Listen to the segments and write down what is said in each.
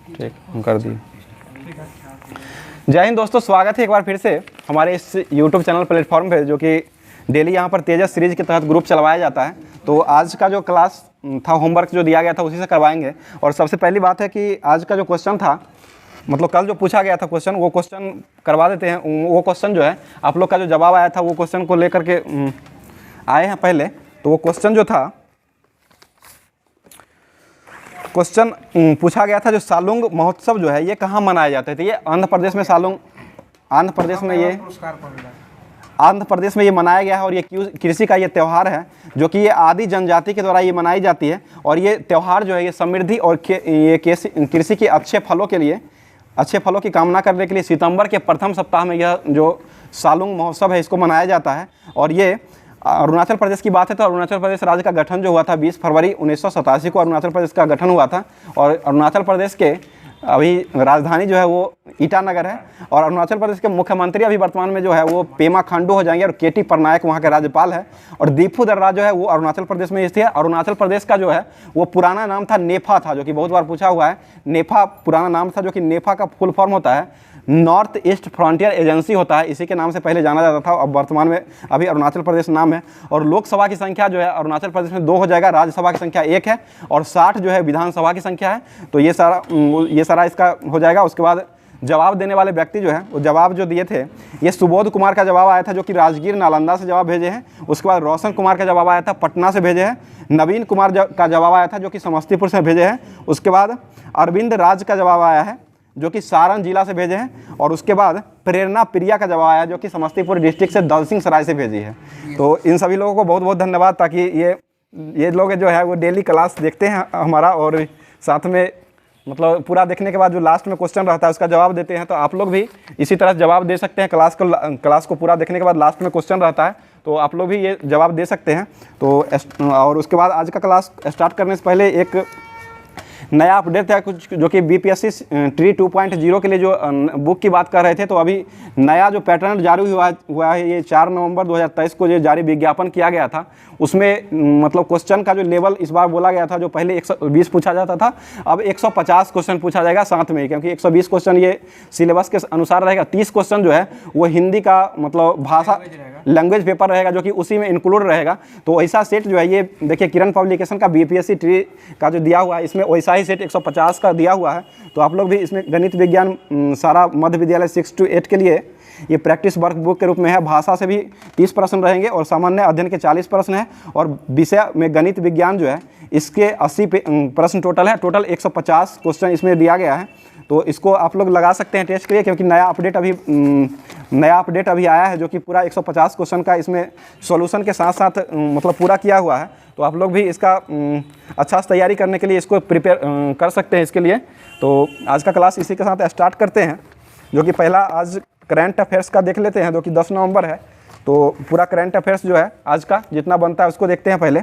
ठीक, हम कर दिए। जय हिंद दोस्तों, स्वागत है एक बार फिर से हमारे इस YouTube चैनल प्लेटफॉर्म पे, जो कि डेली यहाँ पर तेजस सीरीज के तहत ग्रुप चलवाया जाता है। तो आज का जो क्लास था, होमवर्क जो दिया गया था उसी से करवाएंगे। और सबसे पहली बात है कि आज का जो क्वेश्चन था, मतलब कल जो पूछा गया था क्वेश्चन, वो क्वेश्चन करवा देते हैं। वो क्वेश्चन जो है, आप लोग का जो जवाब आया था वो क्वेश्चन को लेकर के आए हैं पहले। तो वो क्वेश्चन जो था, क्वेश्चन पूछा गया था जो सालुंग महोत्सव जो है ये कहाँ मनाया जाता है। तो ये आंध्र प्रदेश में आंध्र प्रदेश में ये मनाया गया है। और ये कृषि का ये त्यौहार है, जो कि ये आदि जनजाति के द्वारा ये मनाई जाती है। और ये त्यौहार जो है ये समृद्धि और ये कृषि के अच्छे फलों की कामना करने के लिए सितंबर के प्रथम सप्ताह में यह जो सालुंग महोत्सव है इसको मनाया जाता है। और ये अरुणाचल प्रदेश की बात है तो अरुणाचल प्रदेश राज्य का गठन जो हुआ था 20 फरवरी 1987 को अरुणाचल प्रदेश का गठन हुआ था। और अरुणाचल प्रदेश के अभी राजधानी जो है वो ईटानगर है। और अरुणाचल प्रदेश के मुख्यमंत्री अभी वर्तमान में जो है वो पेमा खांडू हो जाएंगे, और केटी पटनायक वहाँ के राज्यपाल है। और दीपू दर्रा जो है वो अरुणाचल प्रदेश में स्थित है। अरुणाचल प्रदेश का जो है वो पुराना नाम था नेफा था, जो कि बहुत बार पूछा हुआ है। नेफा पुराना नाम था, जो कि नेफा का फुल फॉर्म होता है नॉर्थ ईस्ट फ्रंटियर एजेंसी होता है। इसी के नाम से पहले जाना जाता था। अब वर्तमान में अभी अरुणाचल प्रदेश नाम है। और लोकसभा की संख्या जो है अरुणाचल प्रदेश में 2 हो जाएगा, राज्यसभा की संख्या 1 है, और 60 जो है विधानसभा की संख्या है। तो ये सारा इसका हो जाएगा। उसके बाद जवाब देने वाले व्यक्ति जो है वो जवाब जो दिए थे, ये सुबोध कुमार का जवाब आया था, जो कि राजगीर नालंदा से जवाब भेजे हैं। उसके बाद रोशन कुमार का जवाब आया था, पटना से भेजे हैं। नवीन कुमार का जवाब आया था, जो कि समस्तीपुर से भेजे हैं। उसके बाद अरविंद राज का जवाब आया है, जो कि सारण जिला से भेजे हैं। और उसके बाद प्रेरणा प्रिया का जवाब आया, जो कि समस्तीपुर डिस्ट्रिक्ट से दलसिंह सराय से भेजी है। तो इन सभी लोगों को बहुत बहुत धन्यवाद, ताकि ये लोग जो है वो डेली क्लास देखते हैं हमारा, और साथ में मतलब पूरा देखने के बाद जो लास्ट में क्वेश्चन रहता है उसका जवाब देते हैं। तो आप लोग भी इसी तरह जवाब दे सकते हैं। क्लास को पूरा देखने के बाद लास्ट में क्वेश्चन रहता है, तो आप लोग भी ये जवाब दे सकते हैं। तो और उसके बाद आज का क्लास स्टार्ट करने से पहले एक नया अपडेट है कुछ, जो कि बीपीएससी ट्री 2.0 के लिए जो बुक की बात कर रहे थे। तो अभी नया जो पैटर्न जारी हुआ है, ये 4 नवंबर 2023 को जो जारी विज्ञापन किया गया था, उसमें मतलब क्वेश्चन का जो लेवल इस बार बोला गया था, जो पहले 120 पूछा जाता था, अब 150 क्वेश्चन पूछा जाएगा साथ में ही। क्योंकि 120 क्वेश्चन ये सिलेबस के अनुसार रहेगा। 30 क्वेश्चन जो है वो हिंदी का मतलब भाषा लैंग्वेज पेपर रहेगा, जो कि उसी में इंक्लूड रहेगा। तो ऐसा सेट जो है, ये देखिए किरण पब्लिकेशन का बीपीएससी ट्री का जो दिया हुआ है, इसमें वैसा ही सेट 150 का दिया हुआ है। तो आप लोग भी इसमें गणित विज्ञान सारा मध्य विद्यालय 6 to 8 के लिए ये प्रैक्टिस वर्क बुक के रूप में है। भाषा से भी 30 प्रश्न रहेंगे, और सामान्य अध्ययन के 40 प्रश्न हैं, और विषय में गणित विज्ञान जो है इसके 80 प्रश्न टोटल है। टोटल 150 क्वेश्चन इसमें दिया गया है। तो इसको आप लोग लगा सकते हैं टेस्ट के लिए, क्योंकि नया अपडेट अभी आया है, जो कि पूरा 150 क्वेश्चन का इसमें सॉल्यूशन के साथ साथ मतलब पूरा किया हुआ है। तो आप लोग भी इसका अच्छा से तैयारी करने के लिए इसको प्रिपेयर कर सकते हैं इसके लिए। तो आज का क्लास इसी के साथ स्टार्ट करते हैं, जो कि पहला आज करंट अफेयर्स का देख लेते हैं, जो कि 10 नवंबर है। तो पूरा करंट अफेयर्स जो है आज का जितना बनता है उसको देखते हैं। पहले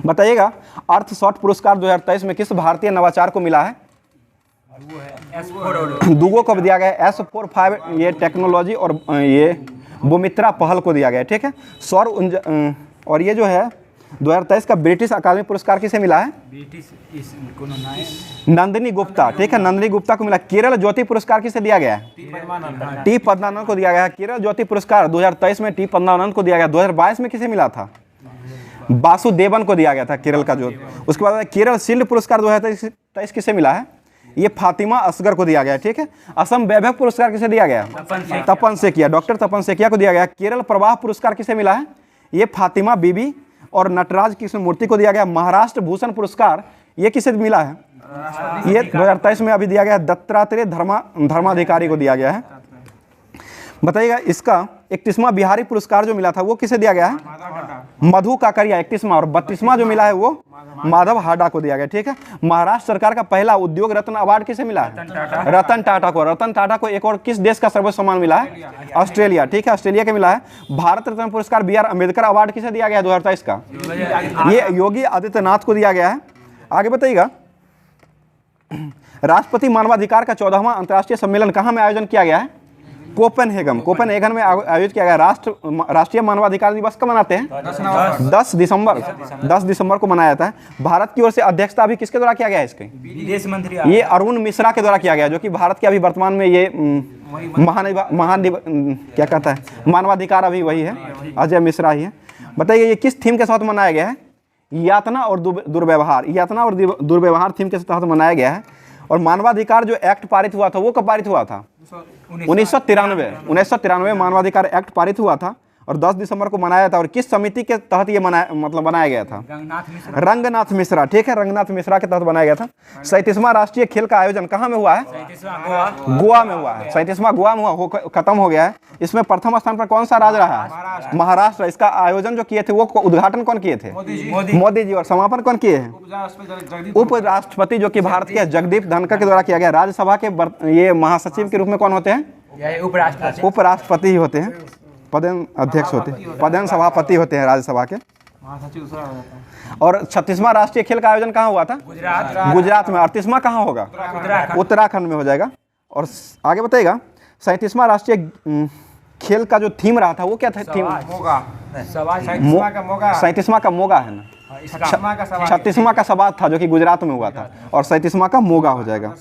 बताइएगा, अर्थ शॉट पुरस्कार 2023 में किस भारतीय नवाचार को मिला है? दूगो को दिया गया है, S45 ये टेक्नोलॉजी, और ये बुमित्रा पहल को दिया गया है। ठीक है, और ये जो है 2023 का ब्रिटिश अकादमी पुरस्कार किसे मिला है? नंदिनी गुप्ता। ठीक है, नंदिनी गुप्ता को मिला। केरल ज्योति पुरस्कार किसे दिया गया है? टी पद्मानंद को दिया गया है। केरल ज्योति पुरस्कार 2023 में टी पद्मानंद को दिया गया। 2022 में किसे मिला था? वासुदेवन को दिया गया था, केरल का जो। उसके बाद केरल शील्ड पुरस्कार 2023 किसे मिला है? ये फातिमा असगर को दिया गया। ठीक है, असम वैभव पुरस्कार किसे दिया गया? तपन सेकिया, डॉक्टर तपन सेकिया को दिया गया। केरल प्रवाह पुरस्कार किसे मिला है? ये फातिमा बीबी और नटराज कृष्ण मूर्ति को दिया गया। महाराष्ट्र भूषण पुरस्कार ये किसे मिला है? ये 2023 में अभी दिया गया, दत्तात्रेय धर्माधिकारी को दिया गया है। बताइएगा, इसका 31वां बिहारी पुरस्कार जो मिला था वो किसे दिया गया है? मधु काकरिया 31वां, और 32वां जो मिला है वो माधव हाडा को दिया गया। ठीक है, महाराष्ट्र सरकार का पहला उद्योग रत्न अवार्ड किसे मिला है? रतन टाटा को। रतन टाटा को एक और किस देश का सर्वोच्च सम्मान मिला है? ऑस्ट्रेलिया। ठीक है, ऑस्ट्रेलिया के मिला है। भारत रत्न पुरस्कार BR अम्बेडकर अवार्ड किसे दिया गया 2023 का? ये योगी आदित्यनाथ को दिया गया है। आगे बताइएगा, राष्ट्रपति मानवाधिकार का 14वां अंतर्राष्ट्रीय सम्मेलन कहाँ में आयोजन किया गया है? कोपेनहेगन में आयोजित किया गया। राष्ट्रीय मानवाधिकार दिवस कब मनाते हैं? 10 दिसंबर। 10 दिसंबर को मनाया जाता है। भारत की ओर से अध्यक्षता अभी किसके द्वारा किया गया है इसके? विदेश मंत्री ये अरुण मिश्रा के द्वारा किया गया, जो कि भारत के अभी वर्तमान में ये क्या कहता है, मानवाधिकार अभी वही है, अजय मिश्रा ही है। बताइए ये किस थीम के साथ मनाया गया है? यातना और दुर्व्यवहार। यातना और दुर्व्यवहार थीम के तहत मनाया गया है। और मानवाधिकार जो एक्ट पारित हुआ था वो कब पारित हुआ था? 1993 मानवाधिकार एक्ट पारित हुआ था और 10 दिसंबर को मनाया था। और किस समिति के तहत ये बनाया गया था? रंगनाथ मिश्रा। ठीक है, रंगनाथ मिश्रा के तहत बनाया गया था। 37वां राष्ट्रीय खेल का आयोजन कहाँ में हुआ है? गोवा में हुआ है। 37वां गोवा में हुआ, खत्म हो गया है। इसमें प्रथम स्थान पर कौन सा राज्य रहा है? महाराष्ट्र। इसका आयोजन जो किए थे वो उद्घाटन कौन किए थे? मोदी जी। और समापन कौन किए हैं? उपराष्ट्रपति, जो कि भारत के जगदीप धनखड़ के द्वारा किया गया। राज्यसभा के ये महासचिव के रूप में कौन होते हैं? उपराष्ट्रपति ही होते हैं, पदेन अध्यक्ष होते हैं, पदेन सभापति होते हैं राज्यसभा के। और 36वां राष्ट्रीय खेल का आयोजन कहाँ हुआ था? गुजरात में। 38वां कहाँ होगा? उत्तराखंड में हो जाएगा। और आगे बताइएगा 37वां राष्ट्रीय खेल का जो थीम रहा था वो क्या था? थीम 37वां का मोगा है ना, 36वां का सवाल था जो कि गुजरात में हुआ था। और 37वां का मोगा हो जाएगा।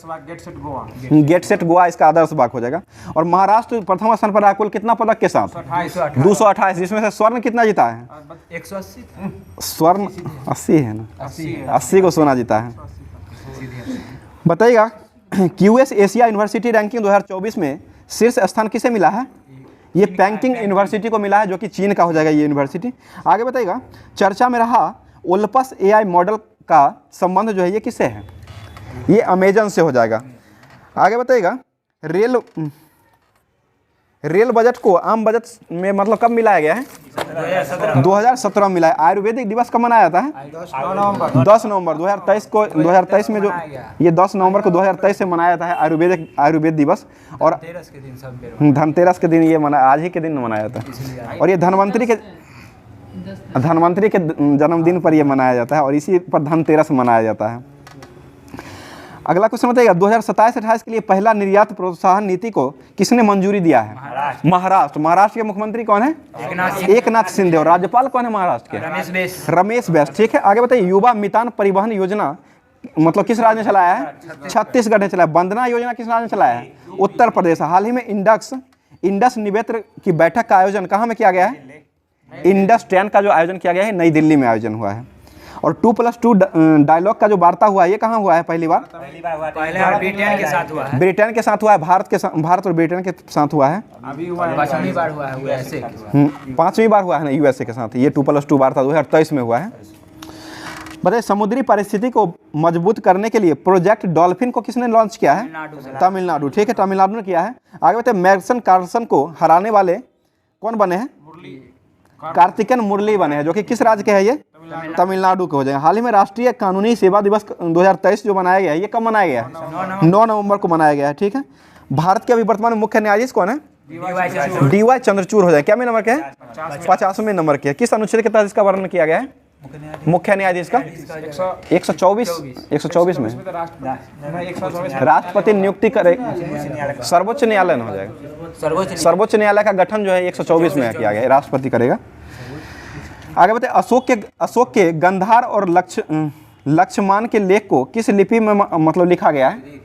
गेट सेट गोवा इसका आदर्श बाग हो जाएगा। और महाराष्ट्र प्रथम स्थान पर रहा कुल कितना पदक के साथ? 228, जिसमें से स्वर्ण कितना जीता है? 180। स्वर्ण 80 है ना, 80 को सोना जीता है। बताइएगा QS एशिया यूनिवर्सिटी रैंकिंग 2024 में शीर्ष स्थान किसे मिला है? ये पैकिंग यूनिवर्सिटी को मिला है, जो कि चीन का हो जाएगा ये यूनिवर्सिटी। आगे बताइएगा चर्चा में रहा ओलपस AI मॉडल का संबंध जो है ये किससे है? ये अमेजन से हो जाएगा। आगे बताइएगा रेल बजट को आम बजट में मतलब कब मिलाया गया है? 2017 में मिला है। आयुर्वेदिक दिवस कब मनाया जाता है? 10 नवंबर 2023 को। 2023 में जो ये 10 नवंबर को 2023 से मनाया जाता है आयुर्वेद दिवस। और धनतेरस के दिन ये आज ही के दिन मनाया जाता है। और ये धनवंतरी के जन्मदिन पर यह मनाया जाता है और इसी पर धनतेरस मनाया जाता है। अगला क्वेश्चन बताइएगा 2027-28 के लिए पहला निर्यात प्रोत्साहन नीति को किसने मंजूरी दिया है? महाराष्ट्र। महाराष्ट्र के मुख्यमंत्री कौन है? एकनाथ शिंदे। और राज्यपाल कौन है महाराष्ट्र के? रमेश बैस। ठीक है, आगे बताइए युवा मितान परिवहन योजना मतलब किस राज्य ने चलाया है? छत्तीसगढ़ ने चलाया। वंदना योजना किस राज्य ने चलाया है? उत्तर प्रदेश। हाल ही में इंडस निवेत्र की बैठक का आयोजन कहाँ में किया गया है? इंडस 10 का जो आयोजन किया गया है नई दिल्ली में आयोजन हुआ है। और 2+2 डायलॉग का जो वार्ता हुआ है ये कहाँ हुआ है? पहली बार ब्रिटेन के साथ हुआ है। ब्रिटेन के साथ हुआ है। भारत और ब्रिटेन के साथ हुआ है। अभी 5वीं बार हुआ है USA के साथ। 5वीं बार हुआ है ना USA के साथ। ये 2+2 वार्ता 2023 में हुआ है। बताइए समुद्री परिस्थिति को मजबूत करने के लिए प्रोजेक्ट डॉल्फिन को किसने लॉन्च किया है? तमिलनाडु। ठीक है, तमिलनाडु ने किया है। आगे बताइए मैग्सन कार्लसन को हराने वाले कौन बने हैं? कार्तिकेन मुरली बने हैं, जो कि किस राज्य के हैं? ये तमिलनाडु के हो जाएंगे। हाल ही में राष्ट्रीय कानूनी सेवा दिवस 2023 जो मनाया गया है ये कब मनाया गया है? 9 नवंबर को मनाया गया है। ठीक है, भारत के अभी वर्तमान में मुख्य न्यायाधीश कौन है? DY चंद्रचूड़ हो जाए। क्या में नंबर के है? 50वें नंबर के। किस अनुच्छेद के तहत इसका वर्णन किया गया है? मुख्य न्यायाधीश का 124 में राष्ट्रपति नियुक्ति करे। सर्वोच्च न्यायालय हो जाएगा। सर्वोच्च न्यायालय का गठन जो है 124 में किया गया है, राष्ट्रपति करेगा। आगे बताए अशोक के गंधार और लक्ष्मण के लेख को किस लिपि में मतलब लिखा गया है?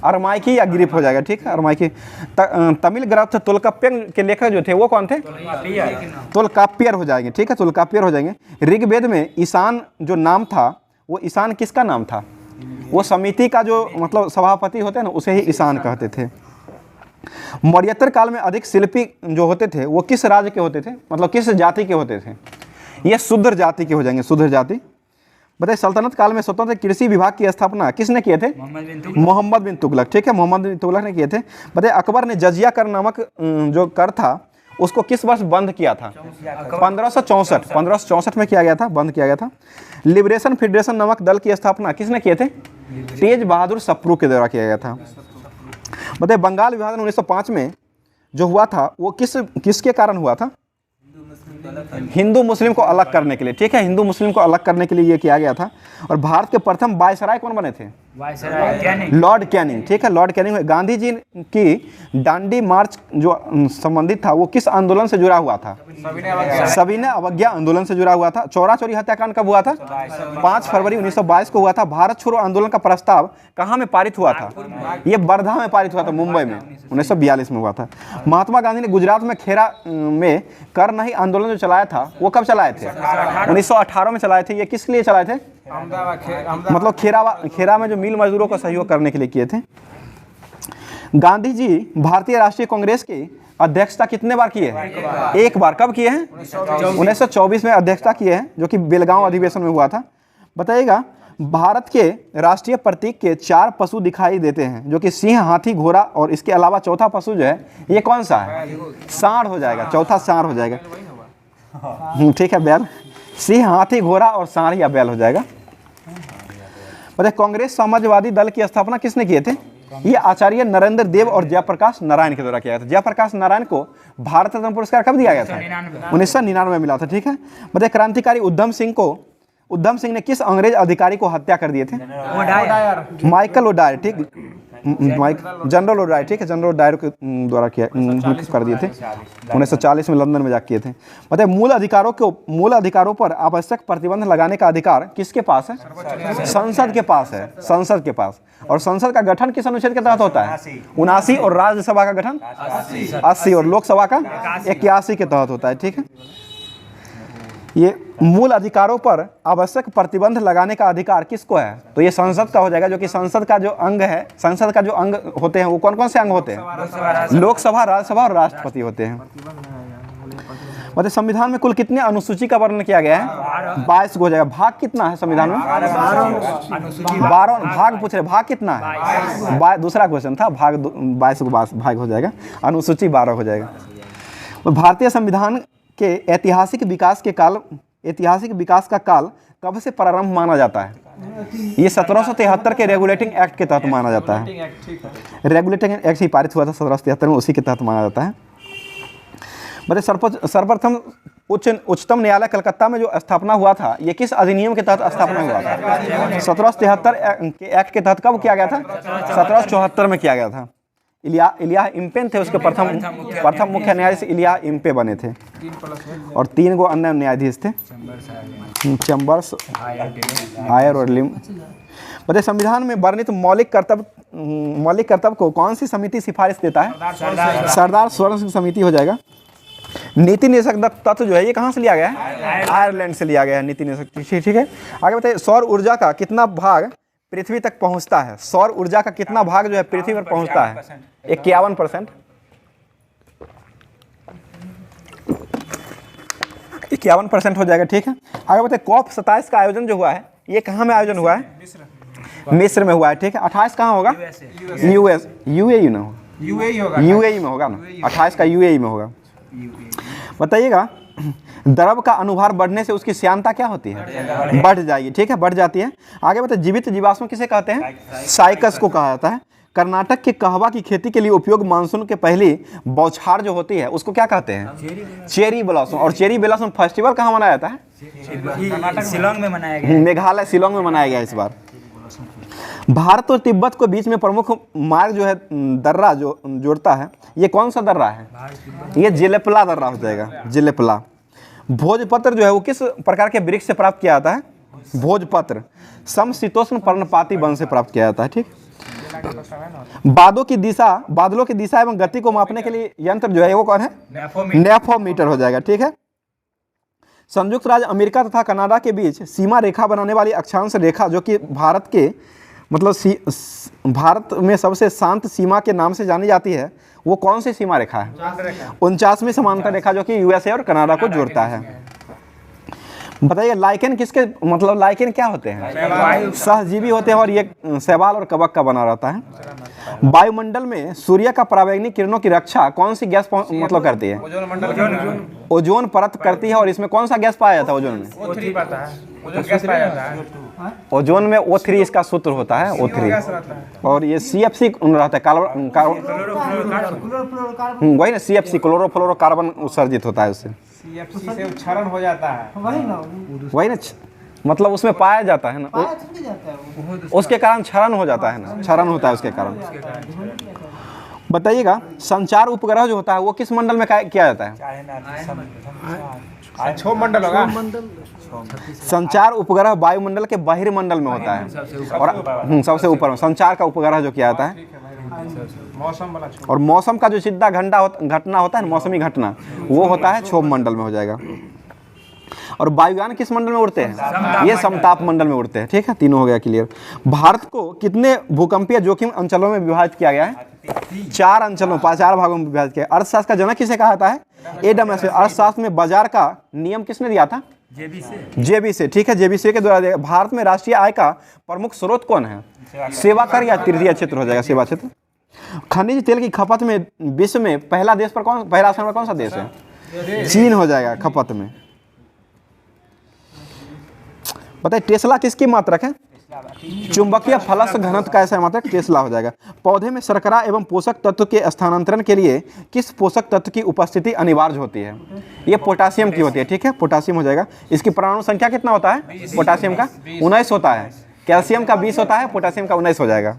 अरमाइकी या ग्रीक हो जाएगा। ठीक है, अरमाइकी। तमिल ग्रंथ तुलकाप्पियम के लेखक जो थे वो कौन थे? तुलकाप्पियर हो जाएंगे। ठीक है, तुलकाप्पियर हो जाएंगे। ऋग्वेद में ईशान जो नाम था वो ईशान किसका नाम था? वो समिति का जो मतलब सभापति होते हैं ना उसे ही ईशान कहते थे। मौर्योत्तर काल में अधिक शिल्पी जो होते थे वो किस राज्य के होते थे, मतलब किस जाति के होते थे? ये शूद्र जाति के हो जाएंगे, शूद्र जाति। बताइए सल्तनत काल में स्वतंत्र कृषि विभाग की स्थापना किसने किए थे? मोहम्मद बिन तुगलक। ठीक है, मोहम्मद बिन तुगलक ने किए थे। बताइए अकबर ने जजिया कर नामक जो कर था उसको किस वर्ष बंद किया था? 1564 में किया गया था, बंद किया गया था। लिबरेशन फेडरेशन नामक दल की स्थापना किसने किए थे? तेज बहादुर सप्रू के द्वारा किया गया था। बताइए बंगाल विभाजन 1905 में जो हुआ था वो किसके कारण हुआ था? हिंदू मुस्लिम को अलग करने के लिए। ठीक है, हिंदू मुस्लिम को अलग करने के लिए ये किया गया था। और भारत के प्रथम वायसराय कौन बने थे? Viceroy Canning. लॉर्ड कैनिंग, ठीक है, लॉर्ड कैनिंग। गांधी जी की दांडी मार्च जो संबंधित था वो किस आंदोलन से जुड़ा हुआ था? सविनय अवज्ञा आंदोलन से जुड़ा हुआ था। चौरा चौरी हत्याकांड कब हुआ था? 5 फरवरी 1922 को हुआ था। भारत छोड़ो आंदोलन का प्रस्ताव कहाँ में पारित हुआ था? ये वर्धा में पारित हुआ था, मुंबई में 1942 में हुआ था। महात्मा गांधी ने गुजरात में खेरा में कर नहीं आंदोलन जो चलाया था वो कब चलाए थे? 1918 में चलाए थे। ये किस लिए चलाए थे? मतलब खेरा में जो मिल मजदूरों को सहयोग करने के लिए किए थे। गांधी जी भारतीय राष्ट्रीय कांग्रेस की अध्यक्षता कितने बार किए हैं? एक बार। कब किए हैं? 1924 में अध्यक्षता किए हैं, जो कि बेलगांव अधिवेशन में हुआ था। बताइएगा, भारत के राष्ट्रीय प्रतीक के 4 पशु दिखाई देते हैं, जो कि सिंह, हाथी, घोड़ा और इसके अलावा चौथा पशु जो है ये कौन सा है? सांड हो जाएगा, चौथा सांड हो जाएगा। ठीक है, बैल। सिंह, हाथी, घोड़ा और सांड या बैल हो जाएगा। बताइए, कांग्रेस समाजवादी दल की स्थापना किसने किए थे? ये आचार्य नरेंद्र देव और जयप्रकाश नारायण के द्वारा किया था। जयप्रकाश नारायण को भारत रत्न पुरस्कार कब दिया गया था? 1999 में मिला था। ठीक है, बताइए, क्रांतिकारी उधम सिंह ने किस अंग्रेज अधिकारी को हत्या कर दिए थे? माइकल ओडायर, ठीक, जनरल ओडायर, ठीक है, जनरल ओडायर के द्वारा किया कर दिए थे। 1940 में लंदन में जाकर किए थे। बताइए, मूल अधिकारों पर आवश्यक प्रतिबंध लगाने का अधिकार किसके पास है? संसद के पास है, संसद के पास। और संसद का गठन किस अनुच्छेद के तहत होता है? 79। और राज्यसभा का गठन 80 और लोकसभा का 81 के तहत होता है। ठीक है, ये मूल अधिकारों पर आवश्यक प्रतिबंध लगाने का अधिकार किसको है? तो ये संसद का हो जाएगा, जो कि संसद का जो अंग है, संसद का जो अंग होते हैं वो कौन कौन से अंग होते हैं? लोकसभा, राज्यसभा और राष्ट्रपति होते हैं। मतलब संविधान में कुल कितने अनुसूची का वर्णन किया गया है? 22 हो जाएगा। भाग कितना है संविधान में? 12 भाग पूछ रहे, भाग कितना है? दूसरा क्वेश्चन था, भाग 22 भाग हो जाएगा, अनुसूची 12 हो जाएगा। भारतीय संविधान के ऐतिहासिक विकास का काल कब से प्रारंभ माना जाता है? ये 1773 के रेगुलेटिंग एक्ट के तहत माना जाता है। रेगुलेटिंग एक्ट ही पारित हुआ था 1773 में, उसी के तहत माना जाता है। बताइए, सर्वप्रथम उच्चतम न्यायालय कलकत्ता में जो स्थापना हुआ था ये किस अधिनियम के तहत स्थापना हुआ था? 1773 के एक्ट के तहत कब किया गया था? 1774 में किया गया था। इलिया इम्पे थे उसके प्रथम मुख्य न्यायाधीश इलिया इम्पे बने थे। और 3 गो अन्य न्यायाधीश थे, चैम्बर्स, आयर और लिम। बताइए, संविधान में वर्णित मौलिक कर्तव्य को कौन सी समिति सिफारिश देता है? सरदार स्वर्ण सिंह समिति हो जाएगा। नीति निषेधक तत्व जो है ये कहाँ से लिया गया है? आयरलैंड से लिया गया है नीति निषेधक। ठीक है, आगे बताइए, सौर ऊर्जा का कितना भाग पृथ्वी तक पहुंचता है? सौर ऊर्जा का कितना भाग जो है पृथ्वी पर पहुंचता है? 51%। 51% हो जाएगा। ठीक है, आगे बताइए, COP 27 का आयोजन जो हुआ है ये कहाँ में आयोजन हुआ है? मिस्र में हुआ है। ठीक है, 28 कहाँ होगा? यूएई में होगा, यूएई में होगा ना, 28 का यूएई में होगा। बताइएगा, द्रव का अनुभार बढ़ने से उसकी श्यानता क्या होती है? बढ़ जाएगी। ठीक है, बढ़ जाती है। आगे बताइए, जीवित जीवाश्म किसे कहते हैं? साइकस को कहा जाता है। कर्नाटक के कहवा की खेती के लिए उपयोग मानसून के पहली बौछार जो होती है उसको क्या कहते हैं? Cherry blossom. और चेरी ब्लॉसम फेस्टिवल कहाँ मनाया जाता है? शिलोंग में मनाया गया। मेघालय शिलोंग में मनाया गया इस बार। भारत और तिब्बत को बीच में प्रमुख मार्ग जो है दर्रा जो जोड़ता है, ये कौन सा दर्रा है? ये जिलेपला दर्रा हो जाएगा, जिलेपला। भोजपत्र जो है वो किस प्रकार के वृक्ष से प्राप्त किया जाता है? भोजपत्र समशीतोष्ण पर्णपाती वन से प्राप्त किया जाता है। ठीक, बादलों की दिशा एवं गति को मापने के लिए यंत्र जो है वो कौन है? नेफोमीटर हो जाएगा। ठीक है, संयुक्त राज्य अमेरिका तथा कनाडा के बीच सीमा रेखा बनाने वाली अक्षांश रेखा जो कि भारत के भारत में सबसे शांत सीमा के नाम से जानी जाती है वो कौन सी सीमा रेखा है? 49वीं समांतर रेखा जो कि यूएसए और कनाडा को जोड़ता है। बताइए, लाइकेन किसके लाइकेन क्या होते हैं? सहजीवी होते हैं और ये शैवाल और कवक का बना रहता है। वायुमंडल में सूर्य का परावैंगनिक किरणों की रक्षा कौन सी गैस करती है? ओजोन परत करती है। और इसमें कौन सा गैस पाया जाता है ओजोन में? ओजोन में O3 इसका सूत्र होता है, O3। और ये CFC रहता है, वही ना, CFC क्लोरोफ्लोरोकार्बन उत्सर्जित होता है उससे, CFC से क्षरण हो जाता है, वही ना। मतलब उसमें पाया जाता है ना, पाया थोड़ी जाता है वो। उसके कारण क्षरण हो जाता है ना, क्षरण होता है उसके कारण। बताइएगा संचार उपग्रह जो होता है वो किस मंडल में किया जाता है? छो मंडल होगा। संचार उपग्रह वायुमंडल के बहिर्मंडल में होता है और सबसे ऊपर में संचार का उपग्रह जो किया जाता है। मौसम वाला छो। और मौसम का जो सीधा घटना होता है, मौसमी घटना, वो होता है क्षोभ मंडल में हो जाएगा। और वायुयान किस मंडल में उड़ते हैं? ये समताप मंडल में उड़ते हैं। ठीक है, तीनों हो गया क्लियर। भारत को कितने भूकंपीय जोखिम अंचलों में विभाजित किया गया है? 4 अंचलों, 4 भागों में विभाजित किया। अर्थशास्त्र का जनक किसे कहा जाता है? Adam Smith. अर्थशास्त्र में बाजार का नियम किसने दिया था? जेबी से। ठीक है, जेबी से के द्वारा दिया। भारत में राष्ट्रीय आय का प्रमुख स्रोत कौन है? सेवा कर या तृतीय क्षेत्र हो जाएगा, सेवा क्षेत्र। खनिज तेल की खपत में विश्व में पहला स्थान पर कौन सा देश है? चीन हो जाएगा खपत में। बताइए टेस्ला किसकी मात्रक है? चुंबकीय फलस्थ घनत्व का ऐसा मात्रक टेस्ला हो जाएगा। पौधे में शर्करा एवं पोषक तत्व के स्थानांतरण के लिए किस पोषक तत्व की उपस्थिति अनिवार्य होती है? ये पोटासियम की होती है। ठीक है, पोटासियम हो जाएगा। इसकी परमाणु संख्या कितना होता है? पोटासियम का 19 होता है, कैल्शियम का 20 होता है, पोटासियम का 19 हो जाएगा।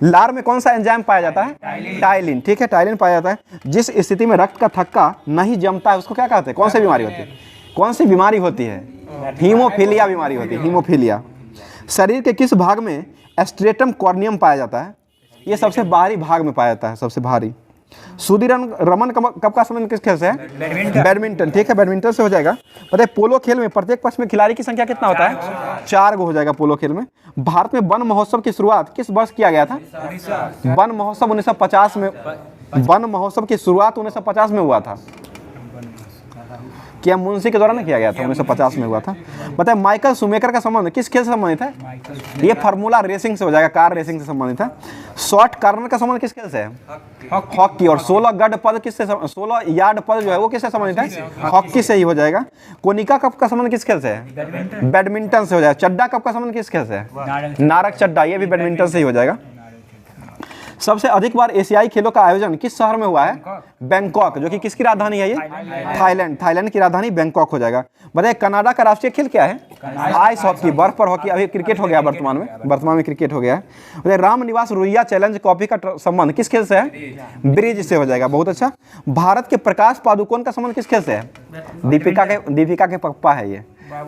लार में कौन सा एंजाइम पाया जाता है? टाइलिन। ठीक है, टाइलिन पाया जाता है। जिस स्थिति में रक्त का थक्का नहीं जमता है उसको क्या कहते हैं? कौन सी बीमारी होती है? कौन सी बीमारी होती है? हीमोफीलिया बीमारी होती है, हीमोफीलिया। शरीर के किस भाग में एस्ट्रेटम कॉर्नियम पाया जाता है? ये सबसे बाहरी भाग में पाया जाता है, सबसे भारी। रमन कब का संबंध किस खेल से है? बैडमिंटन। ठीक है, बैडमिंटन से हो जाएगा। बताइए पोलो खेल में प्रत्येक पक्ष में खिलाड़ी की संख्या कितना होता है? 4 गो हो जाएगा पोलो खेल में। भारत में वन महोत्सव की शुरुआत किस वर्ष किया गया था? वन महोत्सव 1950 में। वन महोत्सव की शुरुआत 1950 में हुआ था। क्या मुंशी के द्वारा ना किया गया था? 1950 में हुआ था। बताए माइकल शूमेकर का संबंध किस खेल से संबंधित है? ये फार्मूला रेसिंग से हो जाएगा, कार रेसिंग से संबंधित है। शॉर्ट कार्नर का संबंध किस खेल से है? हॉकी। और 16 गड पद किससे, 16 यार्ड पद जो है वो किससे संबंधित है? हॉकी से ही हो जाएगा। कोनिका कप का संबंध किस खेल से है? बैडमिंटन से हो जाएगा। चड्डा कप का संबंध किस खेल से है? नारक चड्डा, ये भी बैडमिंटन से ही हो जाएगा। सबसे अधिक बार एशियाई खेलों का आयोजन किस शहर में हुआ है? बैंकॉक, जो कि किसकी राजधानी है? ये थाईलैंड। थाईलैंड की राजधानी बैंकॉक हो जाएगा। बताइए कनाडा का राष्ट्रीय खेल क्या है? आइस हॉकी, बर्फ पर हॉकी। अभी क्रिकेट हो गया वर्तमान में क्रिकेट हो गया है। बताइए रामनिवास रुइया चैलेंज कॉफी का संबंध किस खेल से है? ब्रिज से हो जाएगा, बहुत अच्छा। भारत के प्रकाश पादुकोण का संबंध किस खेल से है? दीपिका के पप्पा है ये,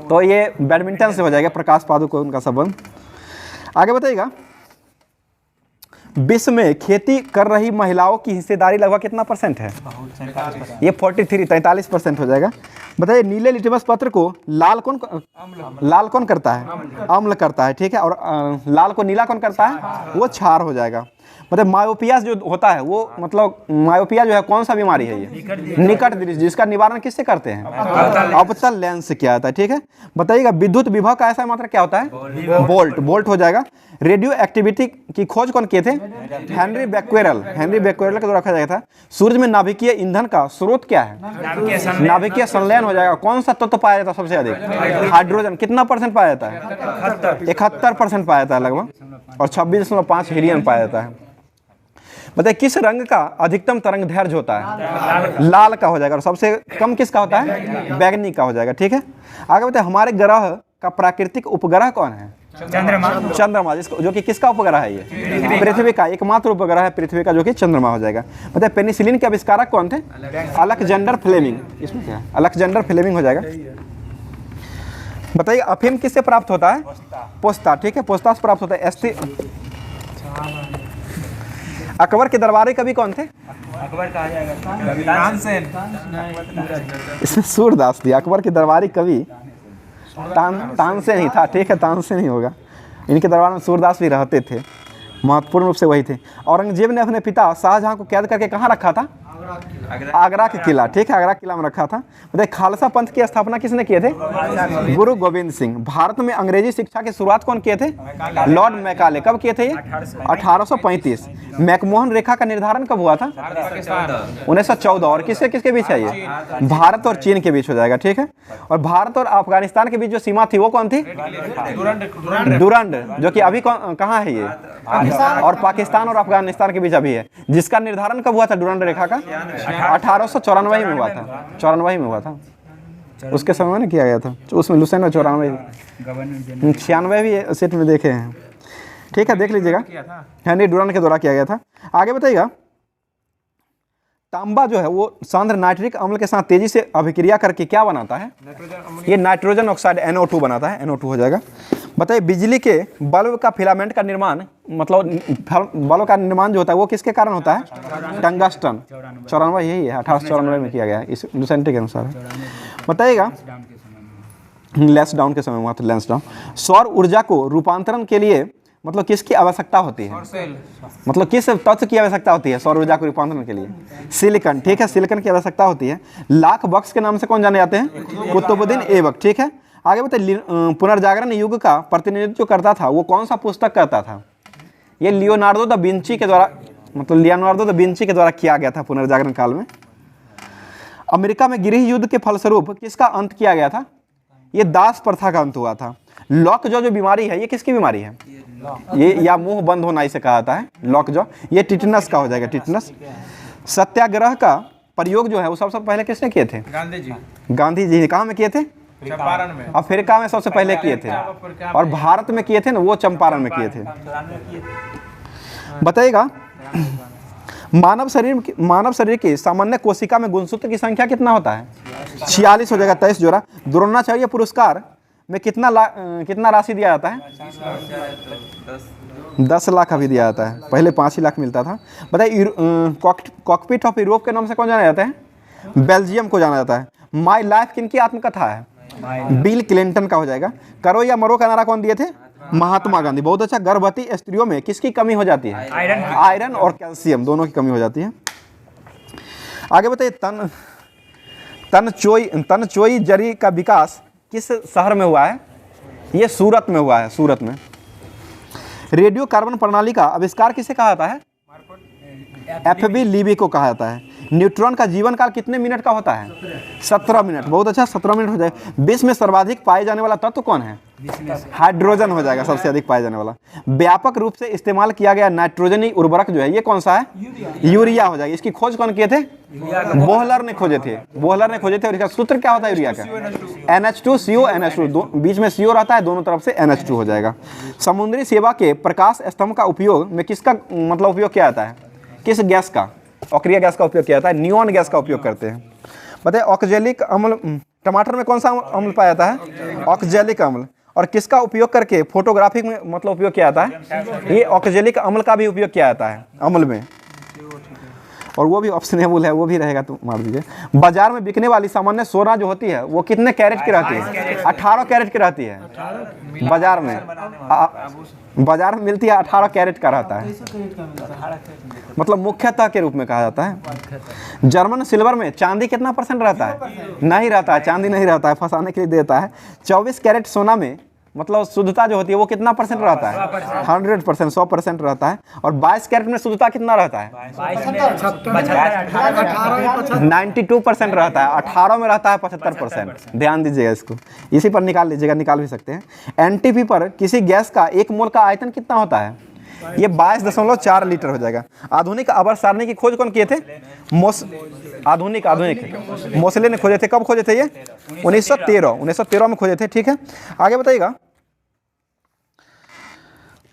तो ये बैडमिंटन से हो जाएगा प्रकाश पादुकोण का संबंध। आगे बताइएगा विश्व में खेती कर रही महिलाओं की हिस्सेदारी लगभग कितना % है? ये 43% हो जाएगा। बताइए नीले लिटमस पत्र को लाल कौन करता है? अम्ल करता है। ठीक है, और लाल को नीला कौन करता है? वो क्षार हो जाएगा। मतलब मायोपिया जो होता है वो, मतलब मायोपिया जो है कौन सा बीमारी है? ये निकट दृष्टि, जिसका निवारण किससे करते हैं? अवतल लेंस से किया जाता है। ठीक है, बताइएगा विद्युत विभव का ऐसा मात्रा क्या होता है? वोल्ट हो जाएगा। रेडियो एक्टिविटी की खोज कौन किए थे? हेनरी बैक्वेरल के द्वारा रखा गया था। सूर्य में नाभिकीय ईंधन का स्रोत क्या है? नाभिकीय संलयन हो जाएगा। कौन सा तत्व पाया जाता है सबसे अधिक? हाइड्रोजन। कितना % पाया जाता है? 71% पाया जाता है लगभग, और 26.5 हीलियम पाया जाता है। बताइए किस रंग का अधिकतम तरंग दैर्ध्य होता है? लाल का हो जाएगा। और सबसे कम किसका होता है? बैगनी का हो जाएगा। ठीक है, आगे बताइए हमारे ग्रह का प्राकृतिक उपग्रह कौन है? चंद्रमा, जिसको जो कि किसका उपग्रह है? ये पृथ्वी का एकमात्र उपग्रह है पृथ्वी का, जो कि चंद्रमा हो जाएगा। बताइए पेनिसिलिन के आविष्कारक कौन थे? Alexander Fleming. इसमें क्या है? अलेक्जेंडर फ्लेमिंग हो जाएगा। बताइए अफीम किससे प्राप्त होता है? पोस्ता। ठीक है, पोस्ता से प्राप्त होता है। अकबर के दरबारी कवि कौन थे? अकबर कहा जाएगा इसमें सूरदास थी। अकबर के दरबारी कवि तानसेन ही था। ठीक है, तानसेन ही होगा। इनके दरबार में सूरदास भी रहते थे, महत्वपूर्ण रूप से वही थे। औरंगजेब ने अपने पिता शाहजहां को कैद करके कहाँ रखा था? आगरा के किला। ठीक है, आगरा किला में रखा था। बताइए खालसा पंथ की स्थापना किसने किए थे? गुरु गोविंद सिंह। भारत में अंग्रेजी शिक्षा की शुरुआत कौन किए थे? Lord Macaulay. कब किए थे ये? 1835। मैकमोहन रेखा का निर्धारण कब हुआ था? 1914। और किसके किसके बीच है ये? भारत और चीन के बीच हो जाएगा। ठीक है, और भारत और अफगानिस्तान के बीच जो सीमा थी वो कौन थी? डुरंड, जो कि अभी कहाँ है ये? और पाकिस्तान और अफगानिस्तान के बीच अभी है। जिसका निर्धारण कब हुआ था डुरंड रेखा का? 1894 में हुआ था। 94 में हुआ था। उसके समय में ना किया गया था, तो उसमें लुसेंट में 94 गवर्नर 96 भी सेट में देखे हैं। ठीक है, देख लीजिएगा, हेनरी डुरान के द्वारा किया गया था। आगे बताइएगा, तांबा जो है वो सांद्र नाइट्रिक अम्ल के साथ तेजी से अभिक्रिया करके क्या बनाता है? ये नाइट्रोजन ऑक्साइड NO2 बनाता है, NO2 हो जाएगा। बताइए, बिजली के बल्ब का फिलामेंट का निर्माण, मतलब बल्ब का निर्माण जो होता है वो किसके कारण होता है? टंगस्टन। 94 यही है, 1894 में किया गया है, इस लुसेंट के अनुसार। बताइएगा, लेंस डाउन के समय हुआ था, लेंस डाउन। सौर ऊर्जा को रूपांतरण के लिए मतलब किसकी आवश्यकता होती है? मतलब किस तत्व की आवश्यकता होती है सौर ऊर्जा को रूपांतरण के लिए? सिलिकॉन। ठीक है, सिलिकॉन की आवश्यकता होती है। लाख बक्स के नाम से कौन जाने जाते हैं? कुतुबुद्दीन ऐबक। ठीक है, आगे बताइए, पुनर्जागरण युग का प्रतिनिधित्व जो करता था वो कौन सा पुस्तक करता था? ये लियोनार्डो दा विंची के द्वारा, मतलब लियोनार्डो दा विंची के द्वारा किया गया था पुनर्जागरण काल में। अमेरिका में गृह युद्ध के फलस्वरूप किसका अंत किया गया था? ये दास प्रथा का अंत हुआ था। लॉक जो बीमारी है ये किसकी बीमारी है? ये या मुंह बंद होना इसे कहा जाता है, लॉक जॉ। ये टिटनस का हो जाएगा, टिटनस। सत्याग्रह का प्रयोग जो है वो सबसे पहले किसने किए थे? गांधी जी। कहाँ में किए थे? चंपारण में। अफ्रीका में सबसे पहले किए थे, और भारत में किए थे ना वो चंपारण में किए थे। बताइएगा, मानव शरीर की सामान्य कोशिका में गुणसूत्र की संख्या कितना होता है? 46 हो जाएगा, 23 जोड़ा। द्रोणाचार्य पुरस्कार में कितना राशि दिया जाता है? 10 लाख अभी दिया जाता है, पहले 5 ही लाख मिलता था। बताइए, कॉकपिट ऑफ यूरोप के नाम से कौन जाना जाता है? बेल्जियम को जाना जाता है। माई लाइफ किनकी आत्मकथा है? बिल क्लिंटन का हो जाएगा। करो या मरो का नारा कौन दिए थे? महात्मा गांधी। बहुत अच्छा। गर्भवती स्त्रियों में किसकी कमी हो जाती है? आयरन और कैल्शियम दोनों की कमी हो जाती है। आगे बताइए, तनचोई जरी का विकास किस शहर में हुआ है? ये सूरत में हुआ है, सूरत में। रेडियो कार्बन प्रणाली का आविष्कार किसे कहा जाता है? FB लीबी को कहा जाता है। न्यूट्रॉन का जीवन काल कितने मिनट का होता है? 17 मिनट। बहुत अच्छा, 17 मिनट हो जाएगा। विश्व में सर्वाधिक पाए जाने वाला तत्व कौन है? हाइड्रोजन हो जाएगा, सबसे अधिक पाए जाने वाला। व्यापक रूप से इस्तेमाल किया गया नाइट्रोजनी उर्वरक जो है ये कौन सा है? यूरिया हो जाएगा। इसकी खोज कौन किए थे? बोहलर ने खोजे थे। और इसका सूत्र क्या होता है यूरिया का? NH2CO NH2, बीच में CO रहता है, दोनों तरफ से NH2 हो जाएगा। समुद्री सेवा के प्रकाश स्तंभ का उपयोग में किसका मतलब उपयोग किया जाता है? किस गैस का? अक्रिय गैस का उपयोग किया जाता है, नियॉन गैस का उपयोग करते हैं। बताइए, ऑक्जेलिक अम्ल, टमाटर में कौन सा अम्ल पाया जाता है? ऑक्जेलिक अम्ल। और किसका उपयोग करके फोटोग्राफी में मतलब उपयोग किया जाता है? ये ऑक्जेलिक अम्ल का भी उपयोग किया जाता है अम्ल में, और वो भी ऑप्शनेबल है, वो भी रहेगा तो मार दीजिए। बाजार में बिकने वाली सामान्य सोना जो होती है वो कितने कैरेट की रहती है? 18 कैरेट की रहती है। बाजार में मिलती है, 18 कैरेट का रहता है, मतलब मुख्यतः के रूप में कहा जाता है। जर्मन सिल्वर में चांदी कितना % रहता है? नहीं रहता है, चांदी नहीं रहता है, फंसाने के लिए देता है। 24 कैरेट सोना में मतलब शुद्धता जो होती है वो कितना % रहता है? 100%, 100% रहता है। और 22 कैरेट में शुद्धता कितना रहता है? 92% रहता है। 18 में रहता है 75%। ध्यान दीजिएगा इसको, इसी पर निकाल लीजिएगा, निकाल भी सकते हैं। NTP पर किसी गैस का 1 मोल का आयतन कितना होता है? ये 22.4 लीटर हो जाएगा। आधुनिक आवर्त सारणी की खोज कौन किए थे? आधुनिक मोसले ने खोजे थे। कब खोजे थे ये? 1913 में खोजे थे। ठीक है, आगे बताइएगा,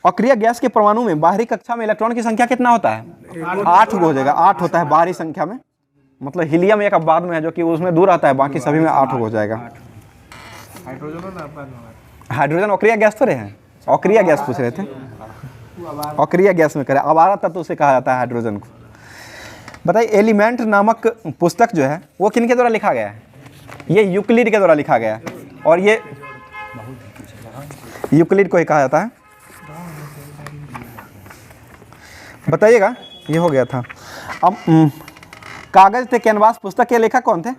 अक्रिय गैस के परमाणु में बाहरी कक्षा में इलेक्ट्रॉन की संख्या कितना होता है? 8 हो जाएगा, 8 होता है बाहरी संख्या में। मतलब हीलियम एक बाद में है जो कि उसमें दूर आता है, बाकी सभी में 8 हो जाएगा। हाइड्रोजन अक्रिय गैस तो रहे हैं, अक्रिय गैस पूछ रहे थे, अक्रिय गैस में करे, आवारा तत्व उसे कहा जाता है हाइड्रोजन को। बताइए, एलिमेंट नामक पुस्तक जो है वो किनके द्वारा लिखा गया है? ये यूक्लिड के द्वारा लिखा गया है, और ये यूक्लिड को ही कहा जाता है। बताइएगा, ये हो गया था। अब कागज पे कैनवास पुस्तक के लेखक कौन थे?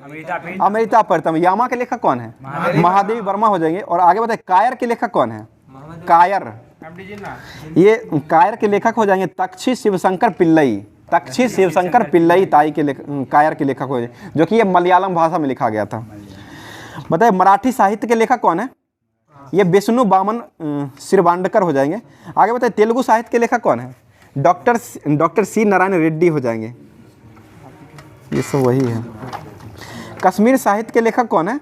अमृता प्रीतम। यामा के लेखक कौन है? महादेवी वर्मा हो जाएंगे। और आगे बताइए, कायर के लेखक कौन है? कायर, ये कायर के लेखक हो जाएंगे तक्षी शिवशंकर पिल्लई। तक्षी शिवशंकर पिल्लई ताई के कायर के लेखक हो जाए, जो कि ये मलयालम भाषा में लिखा गया था। बताइए, मराठी साहित्य के लेखक कौन है? ये विष्णु बामन श्रीवांडकर हो जाएंगे। आगे बताइए, तेलुगु साहित्य के लेखक कौन है? डॉक्टर सी नारायण रेड्डी हो जाएंगे। ये सब वही है। कश्मीर साहित्य के लेखक कौन है?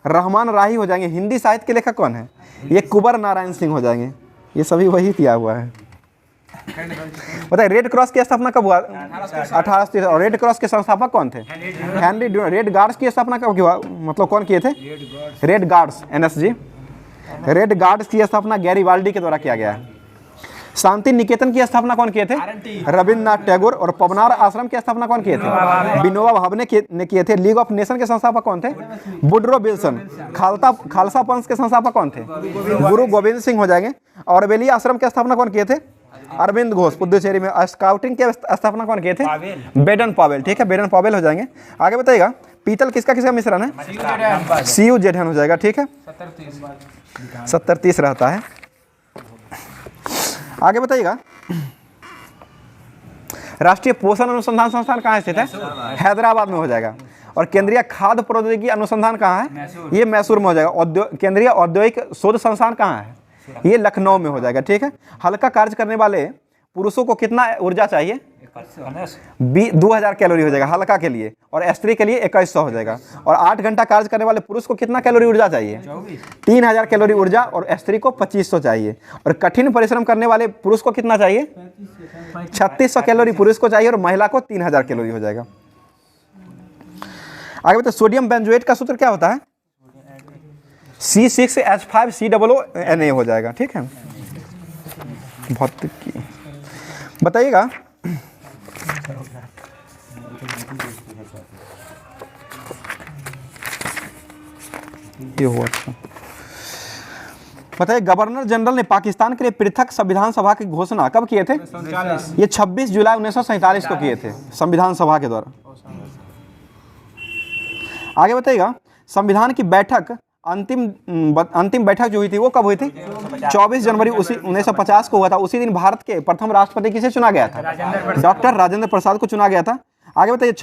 रहमान राही हो जाएंगे। हिंदी साहित्य के लेखक कौन है? ये कुंवर नारायण सिंह हो जाएंगे। ये सभी वही दिया हुआ है। बताइए रेड क्रॉस की स्थापना कब हुआ? 1830। और रेड क्रॉस के संस्थापक कौन थे? Henry Dunant. रेड गार्ड्स की स्थापना कब हुआ, मतलब कौन किए थे? Red guards, NSG. Red guards की स्थापना गैरीबाल्डी के द्वारा किया गया है। शांति निकेतन की स्थापना कौन किए थे? रविन्द्रनाथ टैगोर। और पवनार आश्रम की स्थापना कौन किए थे? विनोबा भावे ने किए थे। लीग ऑफ नेशन के संस्थापक कौन थे? Woodrow Wilson. खालसा पंथ के संस्थापक कौन थे? गुरु गोविंद सिंह हो जाएंगे। और बेली आश्रम की स्थापना कौन किए थे? अरविंद घोष, पुडुचेरी में। स्काउटिंग की स्थापना कौन किए थे? Baden Pavel. ठीक है, बेडन पावेल हो जाएंगे। आगे बताइएगा पीतल किसका किसका मिश्रण है? सीयू जेठन हो जाएगा। ठीक है, 70-30 रहता है। आगे बताइएगा राष्ट्रीय पोषण अनुसंधान संस्थान कहाँ स्थित है? हैदराबाद में हो जाएगा। और केंद्रीय खाद्य प्रौद्योगिकी अनुसंधान कहाँ है? ये मैसूर में हो जाएगा। केंद्रीय औद्योगिक शोध संस्थान कहाँ है? ये लखनऊ में हो जाएगा। ठीक है। हल्का कार्य करने वाले पुरुषों को कितना ऊर्जा चाहिए? 2000 कैलोरी हो जाएगा हल्का के लिए, और स्त्री के लिए 2100 हो जाएगा। और 8 घंटा कार्य करने वाले पुरुष को कितना कैलोरी ऊर्जा चाहिए? 3000 कैलोरी ऊर्जा, और स्त्री को 2500 चाहिए। और कठिन परिश्रम करने वाले पुरुष को कितना चाहिए? 3600 कैलोरी पुरुष को चाहिए, और महिला को 3000 कैलोरी हो जाएगा। आगे बताइए सोडियम बेंजोएट का सूत्र क्या होता है? C6H5COO Na हो जाएगा। ठीक है, भौतिकी बताइएगा। ये हुआ था। बताइए गवर्नर जनरल ने पाकिस्तान के लिए पृथक संविधान सभा की घोषणा कब किए थे? ये 26 जुलाई 1947 को किए थे संविधान सभा के द्वारा। आगे बताइएगा संविधान की बैठक अंतिम बैठक जो हुई थी वो कब हुई थी? 24 जनवरी 1950 को हुआ था। उसी दिन भारत के प्रथम राष्ट्रपति किसे चुना गया था? डॉक्टर राजेंद्र प्रसाद को चुना गया था। आगे बताइए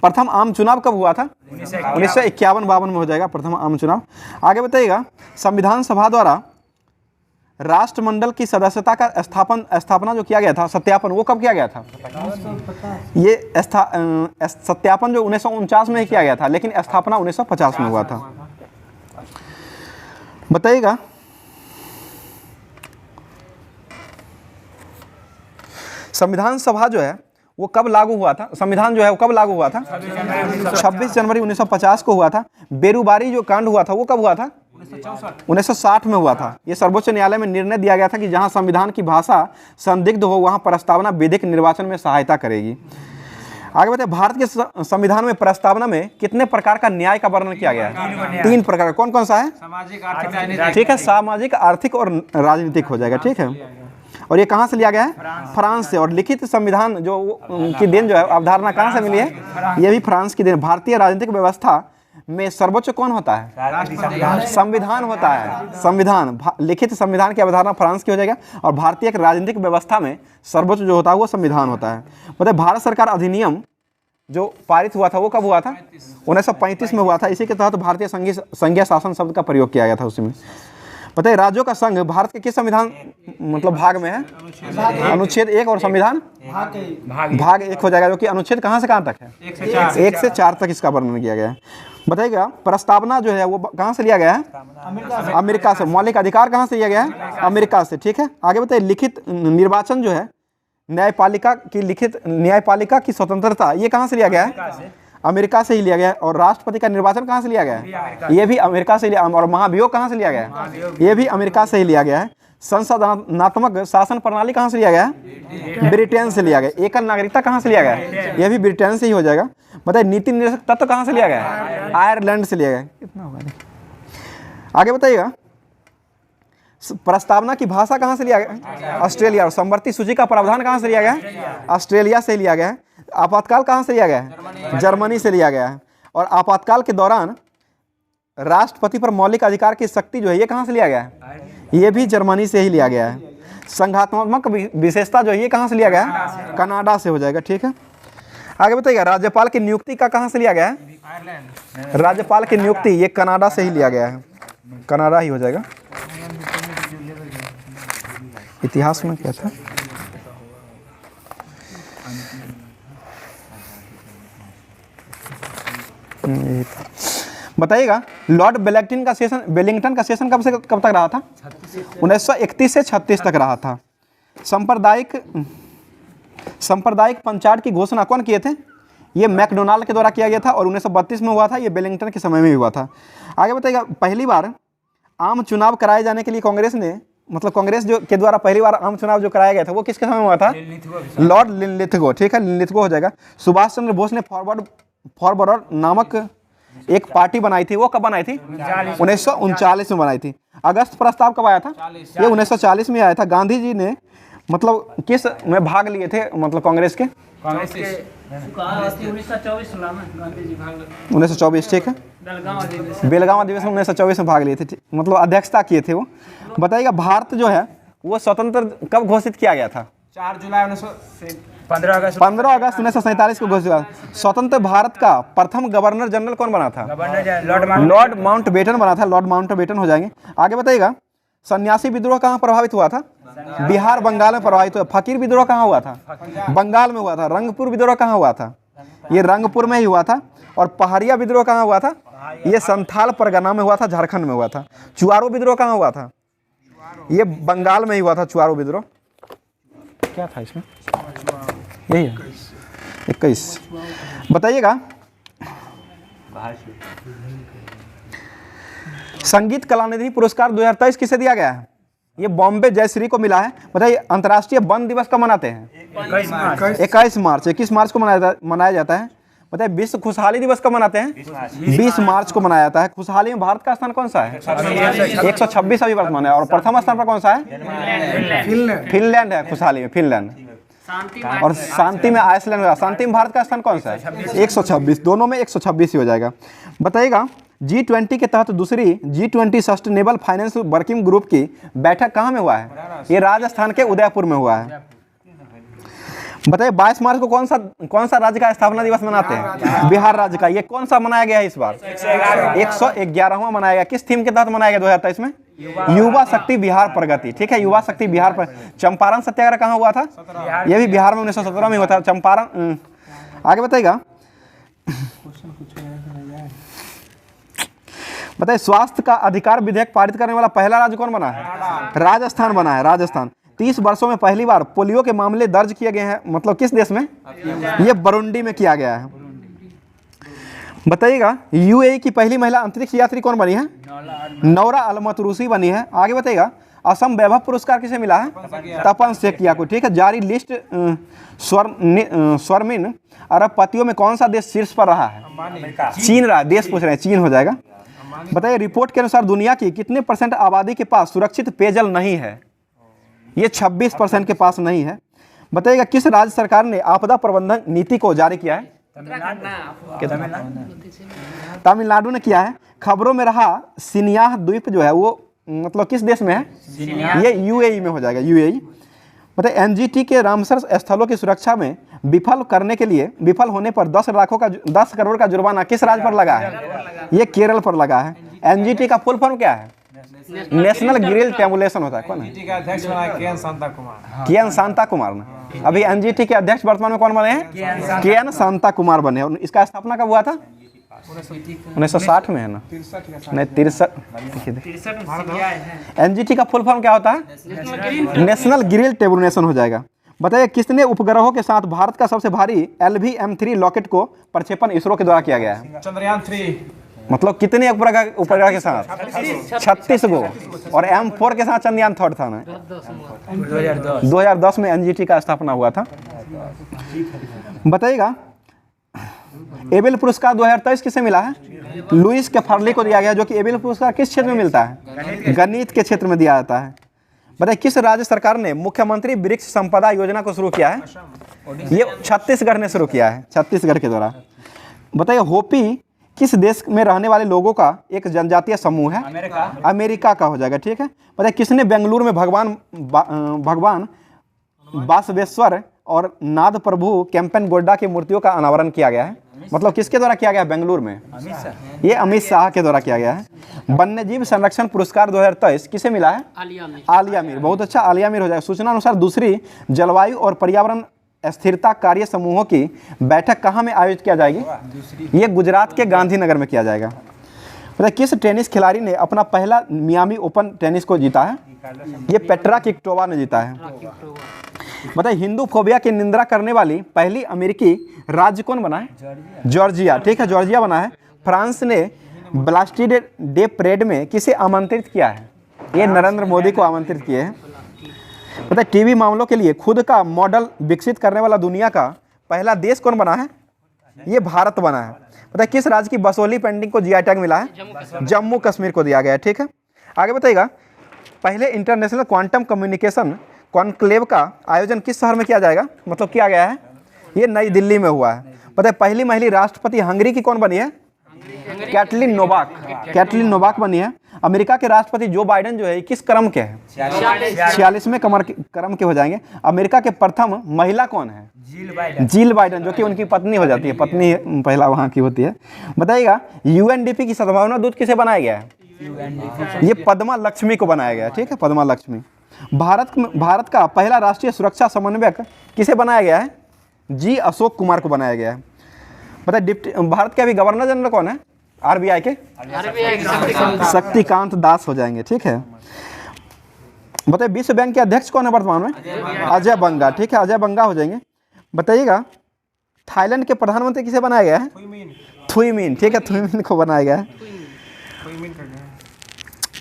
प्रथम आम चुनाव कब हुआ था? 1951-52 में हो जाएगा प्रथम आम चुनाव। आगे बताइएगा संविधान सभा द्वारा राष्ट्रमंडल की सदस्यता का स्थापना जो किया गया था, सत्यापन, वो कब किया गया था? ये सत्यापन जो 1949 में किया गया था, लेकिन स्थापना 1950 में हुआ था। बताइएगा संविधान सभा जो है वो कब लागू हुआ था? संविधान जो है वो कब लागू हुआ था? 26 जनवरी 1950 को हुआ था। बेरुबारी जो कांड हुआ था वो कब हुआ था? 1960 में हुआ था। ये सर्वोच्च न्यायालय में निर्णय दिया गया था कि जहां संविधान की भाषा संदिग्ध हो वहां प्रस्तावना विधिक निर्वाचन में सहायता करेगी। आगे बताइए भारत के संविधान में प्रस्तावना में कितने प्रकार का न्याय का वर्णन किया गया है? 3 प्रकार का। कौन कौन सा है? सामाजिक, आर्थिक, राजनीतिक। ठीक है, सामाजिक, आर्थिक और राजनीतिक हो जाएगा। ठीक है, और ये कहाँ से लिया गया है? फ्रांस से। और लिखित संविधान जो की देन जो है अवधारणा कहाँ से मिली है? ये भी फ्रांस की देन। भारतीय राजनीतिक व्यवस्था में सर्वोच्च कौन होता है? संविधान होता है। संविधान, लिखित संविधान की अवधारणा फ्रांस की हो जाएगा। और भारतीय राजनीतिक व्यवस्था में सर्वोच्च जो होता है वो संविधान होता है। मतलब भारत सरकार अधिनियम जो पारित हुआ था वो कब हुआ था? 1935 में हुआ था। इसी के तहत भारतीय संघीय शासन शब्द का प्रयोग किया गया था उसी में। बताइए राज्यों का संघ भारत के किस संविधान मतलब भाग में है? अनुच्छेद 1 और संविधान भाग 1 हो जाएगा, जो कि अनुच्छेद कहाँ से कहाँ तक है? 1 से 4 तक इसका वर्णन किया गया है। बताइएगा प्रस्तावना जो है वो कहाँ से लिया गया है? अमेरिका से। मौलिक अधिकार कहाँ से लिया गया है? अमेरिका से। ठीक है, आगे बताइए लिखित निर्वाचन जो है न्यायपालिका की स्वतंत्रता ये कहाँ से लिया गया है? अमेरिका से ही लिया गया है। और राष्ट्रपति का निर्वाचन कहाँ से लिया गया है? ये भी अमेरिका से लिया। और महाभियोग कहाँ से लिया गया है? ये भी अमेरिका से ही लिया गया है। संसदनात्मक शासन प्रणाली कहाँ से लिया गया है? ब्रिटेन से लिया गया। एकल नागरिकता कहाँ से लिया गया है? यह भी ब्रिटेन से ही हो जाएगा। बताइए नीति निर्देशक तत्व कहाँ से लिया गया है? आयरलैंड से लिया गया है। कितना होगा? आगे बताइएगा प्रस्तावना की भाषा कहाँ से लिया गया? ऑस्ट्रेलिया। और समवर्ती सूची का प्रावधान कहाँ से लिया गया है? ऑस्ट्रेलिया से लिया गया है। आपातकाल कहाँ से लिया गया है? जर्मनी से लिया गया है। और आपातकाल के दौरान राष्ट्रपति पर मौलिक अधिकार की शक्ति जो है ये कहाँ से लिया गया है? ये भी जर्मनी से ही लिया गया है। संघात्मक विशेषता जो है ये कहाँ से लिया गया है? कनाडा से हो जाएगा। ठीक है, आगे बताइएगा राज्यपाल की नियुक्ति का कहाँ से लिया गया है? राज्यपाल की नियुक्ति ये कनाडा से ही लिया गया है। कनाडा ही हो जाएगा। इतिहास में क्या था? बताइएगा लॉर्ड वेलिंगटन का सेशन कब से कब तक रहा था? 1931 से 36 तक रहा था। सांप्रदायिक पंचायत की घोषणा कौन किए थे? ये मैकडोनाल्ड के द्वारा किया गया था और 1932 में हुआ था। ये वेलिंगटन के समय में ही हुआ था। आगे बताइएगा पहली बार आम चुनाव कराए जाने के लिए कांग्रेस ने, मतलब कांग्रेस जो के द्वारा पहली बार आम चुनाव जो कराया गया था वो किसके समय में हुआ था? Lord Linlithgow. ठीक है, लिनलिथगो हो जाएगा। सुभाष चंद्र बोस ने फॉरवर्ड नामक एक पार्टी बनाई थी, वो कब बनाई थी? 1939 में बनाई थी। अगस्त प्रस्ताव कब आया था? ये 1940 में आया था। गांधी जी ने मतलब किस में भाग लिए थे, मतलब कांग्रेस के? 1924। ठीक है, बेलगांव अधिवेशन 1924 में भाग लिए थे, मतलब अध्यक्षता किए थे वो। बताइएगा भारत जो है वो स्वतंत्र कब घोषित किया गया था? 4 जुलाई 15 अगस्त 1947 को घोषित हुआ। स्वतंत्र भारत का प्रथम गवर्नर जनरल कौन बना था? लॉर्ड माउंटबेटन बना था। लॉर्ड माउंटबेटन हो जाएंगे। आगे बताइएगा सन्यासी विद्रोह कहाँ प्रभावित हुआ था? बिहार बंगाल में प्रभावित हुआ। फकीर विद्रोह कहाँ हुआ था? बंगाल में हुआ था। रंगपुर विद्रोह कहाँ हुआ था? ये रंगपुर में ही हुआ था। और पहाड़िया विद्रोह कहाँ हुआ था? ये संथाल परगना में हुआ था, झारखंड में हुआ था। चुआरो विद्रोह कहाँ हुआ था? ये बंगाल में ही हुआ था चुआरो विद्रोह। क्या था इसमें? यही है 21। बताइएगा संगीत कलानिधि पुरस्कार 2023 किसे दिया गया है? ये बॉम्बे जयश्री को मिला है। बताइए अंतर्राष्ट्रीय वन दिवस कब मनाते हैं? 21 मार्च को मनाया जाता है। बताइए विश्व खुशहाली दिवस कब मनाते हैं? 20 मार्च को मनाया जाता है। खुशहाली में भारत का स्थान कौन सा है? 126 अभी वर्तमान है। और प्रथम स्थान पर कौन सा है? फिनलैंड है। खुशहाली में फिनलैंड। और शांति में आइसलैंड होगा। शांति में भारत का स्थान कौन सा है? 126। दोनों में 126 ही हो जाएगा। बताइएगा G20 के तहत दूसरी G20 sustainable finance working group की बैठक कहाँ में हुआ है? ये राजस्थान के उदयपुर में हुआ है। बताइए 22 मार्च को कौन सा राज्य का स्थापना दिवस मनाते हैं? बिहार राज्य का। ये कौन सा मनाया गया है इस बार? 111वां मनाया गया। किस थीम के तहत मनाया गया 2023 में? युवा शक्ति बिहार प्रगति। ठीक है, युवा शक्ति बिहार पर। चंपारण सत्याग्रह कहाँ हुआ था? यह भी बिहार में 1917 में हुआ था चंपारण। आगे बताइएगा बताइए स्वास्थ्य का अधिकार विधेयक पारित करने वाला पहला राज्य कौन बना है? राजस्थान बना है। राजस्थान। 30 वर्षों में पहली बार पोलियो के मामले दर्ज किए गए हैं, मतलब किस देश में? ये बुरुंडी में किया गया है। बताइएगा यूएई की पहली महिला अंतरिक्ष यात्री कौन बनी है? नौरा अलमतरूसी बनी है। आगे बताइएगा असम वैभव पुरस्कार किसे मिला है? तपन सेकिया को। ठीक है, जारी लिस्ट स्वर्णिम अरबपतियों में कौन सा देश शीर्ष पर रहा है? चीन रहा। देश पूछ रहे हैं, चीन हो जाएगा। बताइए रिपोर्ट के अनुसार दुनिया की कितने % आबादी के पास सुरक्षित पेयजल नहीं है? ये 26% के पास नहीं है। बताइएगा किस राज्य सरकार ने आपदा प्रबंधन नीति को जारी किया है? तमिलनाडु ने किया है। खबरों में रहा सिनियाह द्वीप जो है वो मतलब किस देश में है? ये यूएई में हो जाएगा। यूएई। बताइए एनजीटी के रामसर स्थलों की सुरक्षा में विफल होने पर 10 करोड़ का जुर्माना किस राज्य पर लगा है? ये केरल पर लगा है। एनजीटी का फुल फॉर्म क्या है? नेशनल ग्रिल टेबुलेशन होता है। कौन है? के एन शांता कुमार ने। अभी एनजीटी के अध्यक्ष वर्तमान में कौन बने हैं? के एन शांता कुमार बने। और इसका स्थापना कब हुआ था? 1960 में है ना? नहीं 63। एनजीटी का फुल फॉर्म क्या होता है? नेशनल ग्रिल टेबुलेशन हो जाएगा। बताइए कितने उपग्रहों के साथ भारत का सबसे भारी LV-M3 रॉकेट को प्रक्षेपण इसरो के द्वारा किया गया है? चंद्रयान 3। मतलब कितने उपग्रह के साथ? 36 गो। और M4 के साथ चंद्रयान 3 था ना? 2010 में एनजीटी का स्थापना हुआ था। बताइएगा एबेल पुरस्कार 2023 किसे मिला है? लुइस कैफार्ले को दिया गया, जो कि एबेल पुरस्कार किस क्षेत्र में मिलता है? गणित के क्षेत्र में दिया जाता है। बताइए किस राज्य सरकार ने मुख्यमंत्री वृक्ष संपदा योजना को शुरू किया है? ये छत्तीसगढ़ ने शुरू किया है, छत्तीसगढ़ के द्वारा। बताइए होपी किस देश में रहने वाले लोगों का एक जनजातीय समूह है? अमेरिका का हो जाएगा। ठीक है। बताइए किसने बेंगलुरु में भगवान बासवेश्वर और नाद प्रभु कैंपेन गोड्डा की मूर्तियों का अनावरण किया गया है? मतलब किसके द्वारा किया गया बेंगलुरु में? ये अमित शाह के द्वारा किया गया है। वन्यजीव संरक्षण पुरस्कार 2023 किसे मिला है? आलिया मीर। बहुत अच्छा, आलिया मीर हो जाएगा। सूचना अनुसार दूसरी जलवायु और पर्यावरण स्थिरता कार्य समूहों की बैठक कहाँ में आयोजित किया जाएगी? ये गुजरात के गांधीनगर में किया जाएगा। बताइए किस टेनिस खिलाड़ी ने अपना पहला मियामी ओपन टेनिस को जीता है? ये पेट्रा किक्टोवा ने जीता है। बताइए हिंदू फोबिया की निंदा करने वाली पहली अमेरिकी राज्य कौन बना है? जॉर्जिया। ठीक है, जॉर्जिया बना है। फ्रांस ने ब्लास्टिड डे परेड में किसे आमंत्रित किया है? ये नरेंद्र मोदी को आमंत्रित किए हैं। बताइए टीबी मामलों के लिए खुद का मॉडल विकसित करने वाला दुनिया का पहला देश कौन बना है? ये भारत बना है। बताइए किस राज्य की बसोली पेंटिंग को जीआई टैग मिला है? जम्मू कश्मीर को दिया गया है। ठीक है, आगे बताइएगा पहले इंटरनेशनल क्वांटम कम्युनिकेशन कॉन्क्लेव का आयोजन किस शहर में किया जाएगा, मतलब किया गया है? ये नई दिल्ली में हुआ है। बताइए पहली महिला राष्ट्रपति हंगरी की कौन बनी है? Katalin Novak. कैटलिन नोवाक बनी है। अमेरिका के राष्ट्रपति जो बाइडेन जो है किस क्रम के हैं? 46वें क्रम के हो जाएंगे। अमेरिका के प्रथम महिला कौन है? जिल बाइडेन, जो कि उनकी पत्नी हो जाती है, पत्नी पहला वहाँ की होती है। बताइएगा यूएनडीपी की सद्भावना दूत किसे बनाया गया है? ये पद्मा लक्ष्मी को बनाया गया है। ठीक है, पद्मा लक्ष्मी। भारत का पहला राष्ट्रीय सुरक्षा समन्वयक किसे बनाया गया है? जी अशोक कुमार को बनाया गया है। बताइए भारत के अभी गवर्नर जनरल कौन है? आरबीआई के शक्तिकांत दास हो जाएंगे। ठीक है, बताइए विश्व बैंक के अध्यक्ष कौन है वर्तमान में? अजय बंगा। ठीक है, अजय बंगा हो जाएंगे। बताइएगा थाईलैंड के प्रधानमंत्री किसे बनाया गया है? थुइमिन। ठीक है, थुइमिन को बनाया गया है।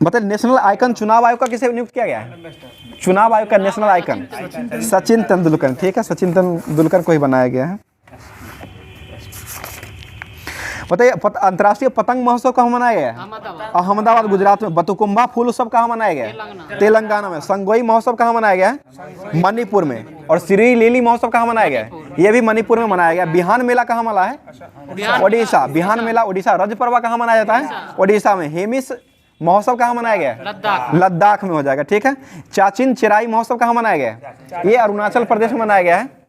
बताइए नेशनल आइकन चुनाव आयोग का किसे नियुक्त किया गया है? चुनाव आयोग का नेशनल आइकन सचिन तेंदुलकर। ठीक है, सचिन तेंदुलकर को ही बनाया गया है। बताइए अंतर्राष्ट्रीय पतंग महोत्सव कहाँ मनाया गया है? अहमदाबाद गुजरात में। बतुकुम्बा फूल उत्सव कहाँ मनाया गया है? तेलंगाना में। संगोई महोत्सव कहाँ मनाया गया है? मणिपुर में। और श्री लिली महोत्सव कहाँ मनाया गया है? ये भी मणिपुर में मनाया गया। बिहान मेला कहाँ मना है? ओडिशा। बिहान मेला ओडिशा। रज पर्व कहाँ मनाया जाता है? ओडिशा में। हेमिस महोत्सव कहाँ मनाया गया है? लद्दाख में हो जाएगा। ठीक है, चाचिन चिराई महोत्सव कहाँ मनाया गया है? ये अरुणाचल प्रदेश में मनाया गया है।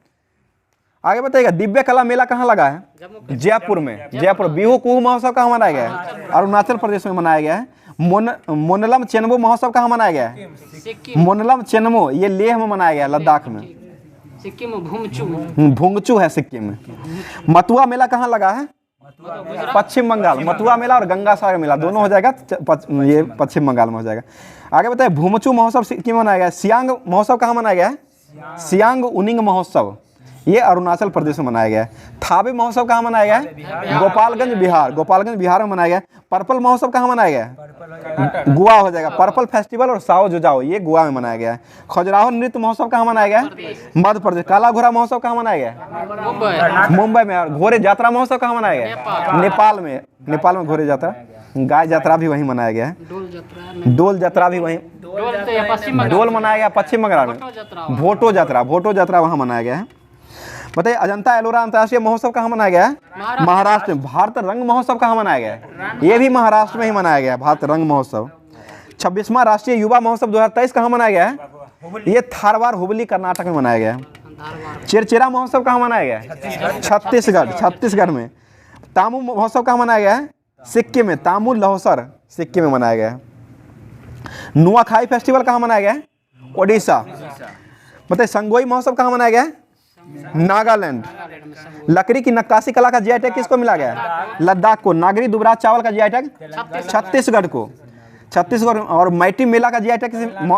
आगे बताइएगा दिव्य कला मेला कहाँ लगा है? जयपुर में। जयपुर। बिहू कुहू महोत्सव कहाँ मनाया गया है? अरुणाचल प्रदेश में मनाया गया है। मोनलम चेनमो महोत्सव कहाँ मनाया गया है? मोनलम चेनमो ये लेह में मनाया गया है, लद्दाख में। सिक्किम में भुंगचू है सिक्किम में। मथुआ मेला कहाँ लगा है? पश्चिम बंगाल। मथुआ मेला और गंगा सागर मेला दोनों हो जाएगा, ये पश्चिम बंगाल में हो जाएगा। आगे बताइए भूमचू महोत्सव सिक्किम में मनाया गया है। सियांग महोत्सव कहाँ मनाया गया है? सियांग उनिंग महोत्सव ये अरुणाचल प्रदेश में मनाया गया है। थाबे महोत्सव कहाँ मनाया गया है? गोपालगंज बिहार। गोपालगंज बिहार में मनाया गया है। पर्पल महोत्सव कहाँ मनाया गया है? गोवा हो जाएगा। पर्पल फेस्टिवल और साओ जुजाओ ये गोवा में मनाया गया है। खजुराहो नृत्य महोत्सव कहाँ मनाया गया है? मध्य प्रदेश। काला घोड़ा महोत्सव कहाँ मनाया गया है? मुंबई में। और घोड़े यात्रा महोत्सव कहाँ मनाया गया है? नेपाल में। नेपाल में घोड़े यात्रा। गाय यात्रा भी वहीं मनाया गया है। डोल यात्रा भी वहीं। डोल मनाया गया पश्चिम बंगाल में। भोटो यात्रा वहाँ मनाया गया है। बताइए अजंता एलोरा अंतर्राष्ट्रीय महोत्सव कहाँ मनाया गया है? महाराष्ट्र में। भारत रंग महोत्सव कहाँ मनाया गया है? ये भी महाराष्ट्र में ही मनाया गया है, भारत रंग महोत्सव। 26वां राष्ट्रीय युवा महोत्सव 2023 कहाँ मनाया गया है? ये थारवार हुबली कर्नाटक में मनाया गया है। चिरचिरा महोत्सव कहाँ मनाया गया है? छत्तीसगढ़ में। तामू महोत्सव कहाँ मनाया गया है? सिक्किम में। तामू लहोसर सिक्किम में मनाया गया है। नुआखाई फेस्टिवल कहाँ मनाया गया है? ओडिशा। बताइए संगोई महोत्सव कहाँ मनाया गया है? नागालैंड। लकड़ी की नक्काशी कला का जीआई टैग किसको मिला गया है? लद्दाख को। नागरी दुबराज चावल का जीआई टैग छत्तीसगढ़ को। छत्तीसगढ़। और मैटी मेला का जीआई टैग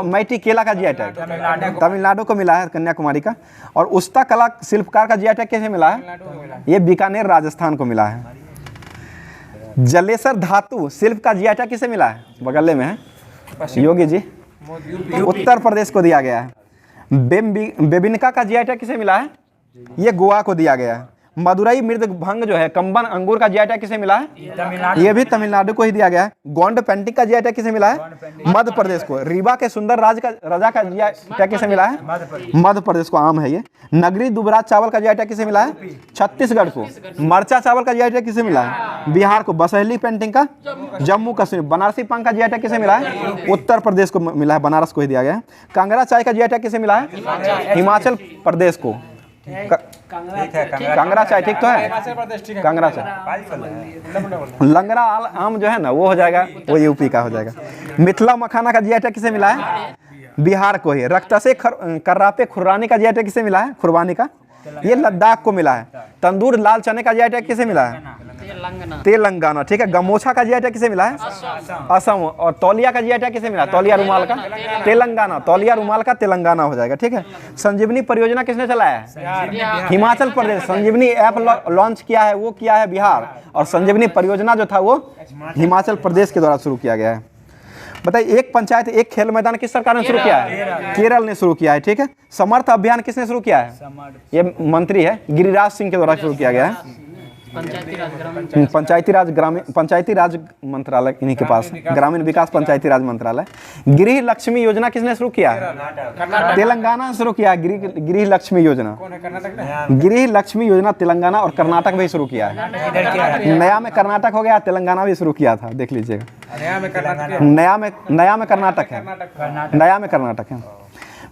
मैटी केला का जीआई टैग तमिलनाडु को मिला है, कन्याकुमारी का। और उस्ता कला शिल्पकार का जीआई टैग किसे मिला है? ये बीकानेर राजस्थान को मिला है। जलेसर धातु शिल्प का जीआई टैग किसे मिला है? बगल में है योगी जी, उत्तर प्रदेश को दिया गया है। बेबिनका का जीआई टैग किसे मिला है? ये गोवा को दिया गया है। मदुरई मृद भंग जो है कंबन अंगूर का जीआई टैग किसे मिला है? ये भी तमिलनाडु को ही दिया गया है। गोंड पेंटिंग का जीआई टैग किसे मिला है? मध्य प्रदेश को। रीवा के सुंदर राजा का जीआई टैग किसे मिला है? मध्य प्रदेश को। आम है ये। नगरी दुबराज चावल का जीआई टैग किसे मिला है? छत्तीसगढ़ को। मरचा चावल का जीआई टैग किसे मिला है? बिहार को। बसहली पेंटिंग का जम्मू कश्मीर। बनारसी पान का जीआई टैग किसे मिला है? उत्तर प्रदेश को मिला है, बनारस को ही दिया गया है। कांगड़ा चाय का जीआई टैग किसे मिला है? हिमाचल प्रदेश को। कांगड़ा चाय ठीक तो है? कांगड़ा चाय। लंगड़ा आम जो है ना वो हो जाएगा, वो यूपी का हो जाएगा। मिथिला मखाना का जीआई टैग किसे मिला है? बिहार को ही। रक्तसे कर्रापे खुर्रानी का जीआई टैग किसे मिला है? खुरबानी का। ये लद्दाख को मिला है। तंदूर लाल चने का जीआई टैग किसे मिला है? तेलंगाना, ठीक है। गमोछा का जीआई टैग किसे मिला है? असम। और तौलिया का जीआई टैग किसे मिला? तौलिया रुमाल का तेलंगाना, तौलिया रुमाल का तेलंगाना हो जाएगा, ठीक है। संजीवनी परियोजना किसने चलाया है? हिमाचल प्रदेश। संजीवनी ऐप लॉन्च किया है, वो किया है बिहार, और संजीवनी परियोजना जो था वो हिमाचल प्रदेश के द्वारा शुरू किया गया है। बताइए, एक पंचायत एक खेल मैदान किस सरकार ने शुरू किया है? केरल ने शुरू किया है, ठीक है। समर्थ अभियान किसने शुरू किया है? ये मंत्री है गिरिराज सिंह के द्वारा शुरू किया गया है। पंचायती राज मंत्रालय इन्हीं के पास, ग्रामीण विकास पंचायती राज मंत्रालय। गृह लक्ष्मी योजना किसने शुरू किया है? तेलंगाना ने शुरू किया है गृह लक्ष्मी योजना। गृह लक्ष्मी योजना तेलंगाना और कर्नाटक में शुरू किया है। नया में कर्नाटक हो गया, तेलंगाना भी शुरू किया था, देख लीजिएगा। नया में कर्नाटक है, नया में कर्नाटक है।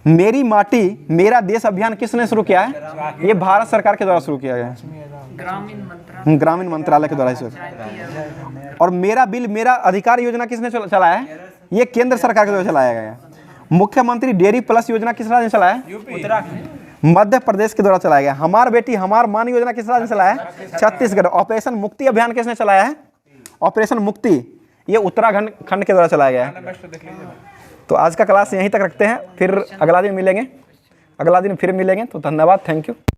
मेरी माटी मेरा देश अभियान किसने शुरू किया है? ये भारत सरकार के द्वारा शुरू किया गया है, ग्रामीण मंत्रालय के द्वारा। और मेरा बिल मेरा अधिकार योजना किसने चलाया है? ये केंद्र सरकार के द्वारा चलाया गया है। मुख्यमंत्री डेयरी प्लस योजना किस राज्य ने चलाया है? मध्य प्रदेश के द्वारा चलाया गया। हमार बेटी हमार मान योजना किस राज्य ने चलाया है? छत्तीसगढ़। ऑपरेशन मुक्ति अभियान किसने चलाया है? ऑपरेशन मुक्ति ये उत्तराखंड के द्वारा चलाया गया है। तो आज का क्लास यहीं तक रखते हैं, फिर अगला दिन मिलेंगे, तो धन्यवाद, थैंक यू।